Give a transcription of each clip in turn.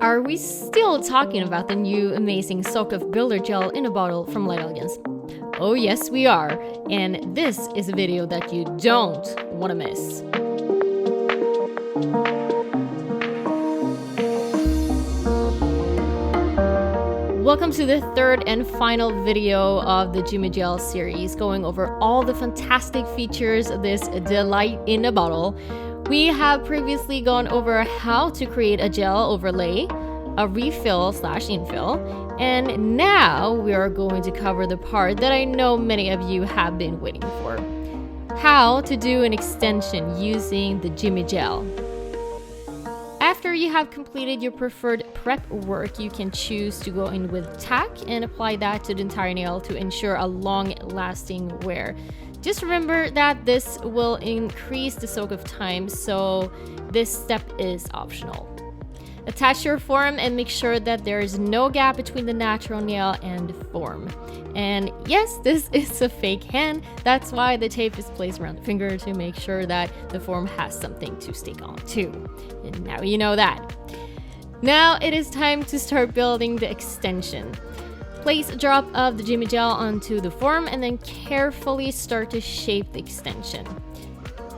Are we still talking about the new amazing soak of builder gel in a bottle from Light Elegance? Oh yes we are, and this is a video that you don't want to miss. Welcome to the third and final video of the Jimmygel series, going over all the fantastic features of this delight in a bottle. We have previously gone over how to create a gel overlay, a refill/infill, and now we are going to cover the part that I know many of you have been waiting for. How to do an extension using the Jimmygel. After you have completed your preferred prep work, you can choose to go in with TACK and apply that to the entire nail to ensure a long-lasting wear. Just remember that this will increase the soak of time, so this step is optional. Attach your form and make sure that there is no gap between the natural nail and form. And yes, this is a fake hand. That's why the tape is placed around the finger to make sure that the form has something to stick on to. And now you know that. Now it is time to start building the extension. Place a drop of the Jimmygel onto the form and then carefully start to shape the extension.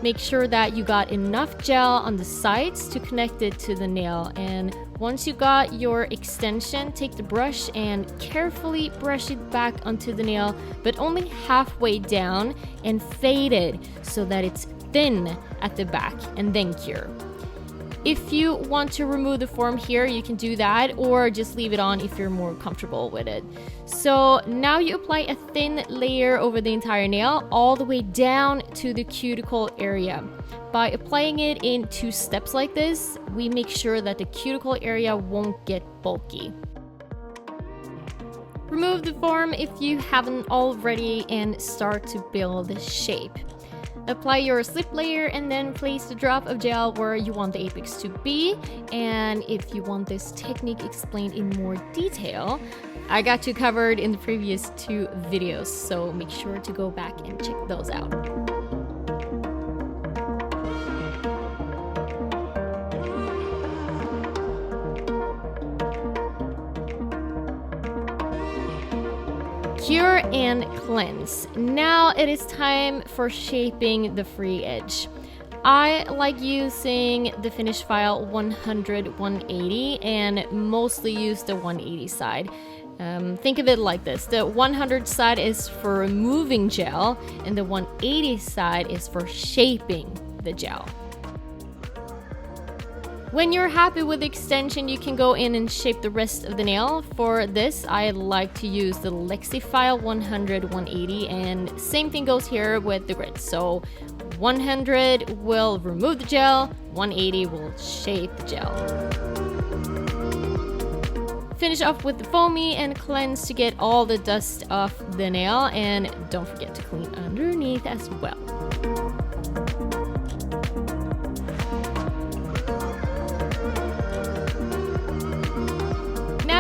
Make sure that you got enough gel on the sides to connect it to the nail, and once you got your extension, take the brush and carefully brush it back onto the nail, but only halfway down, and fade it so that it's thin at the back, and then cure. If you want to remove the form here, you can do that, or just leave it on if you're more comfortable with it. So now you apply a thin layer over the entire nail, all the way down to the cuticle area. By applying it in 2 steps like this, we make sure that the cuticle area won't get bulky. Remove the form if you haven't already and start to build the shape. Apply your slip layer and then place the drop of gel where you want the apex to be. And if you want this technique explained in more detail, I got you covered in the previous 2 videos, so make sure to go back and check those out. Cure and cleanse. Now it is time for shaping the free edge. I like using the finish file 100-180 and mostly use the 180 side. Think of it like this: the 100 side is for removing gel and the 180 side is for shaping the gel. When you're happy with the extension, you can go in and shape the rest of the nail. For this, I like to use the Lexy file 100-180, and same thing goes here with the grid. So 100 will remove the gel, 180 will shape the gel. Finish off with the foamy and cleanse to get all the dust off the nail, and don't forget to clean underneath as well.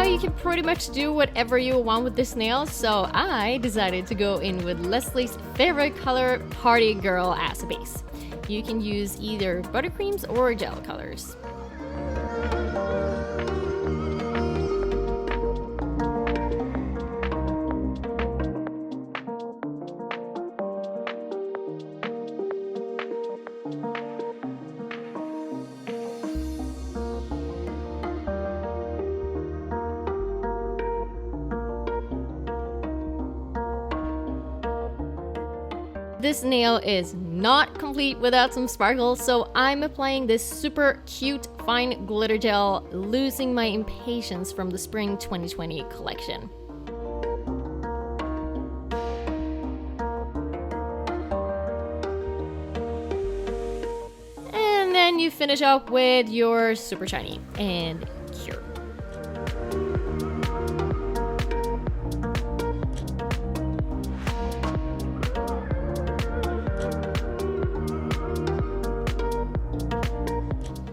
You can pretty much do whatever you want with this nail, so I decided to go in with Leslie's favorite color, Party Girl, as a base. You can use either ButterCreams or gel colors. This nail is not complete without some sparkles, so I'm applying this super cute fine glitter gel, losing my impatience from the spring 2020 collection. And then you finish up with your super shiny and cure.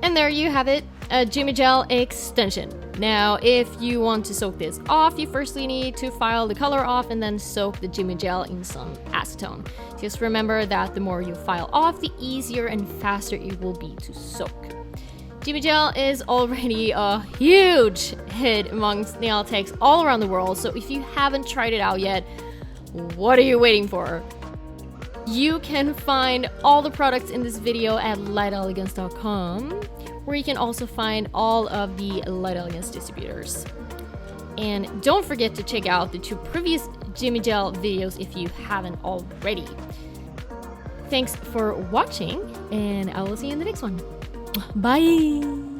And there you have it, a Jimmygel extension. Now, if you want to soak this off, you firstly need to file the color off and then soak the Jimmygel in some acetone. Just remember that the more you file off, the easier and faster it will be to soak. Jimmygel is already a huge hit amongst nail techs all around the world, so if you haven't tried it out yet, what are you waiting for? You can find all the products in this video at lightelegance.com, where you can also find all of the Light Elegance distributors. And don't forget to check out the 2 previous Jimmygel videos if you haven't already. Thanks for watching, and I will see you in the next one. Bye!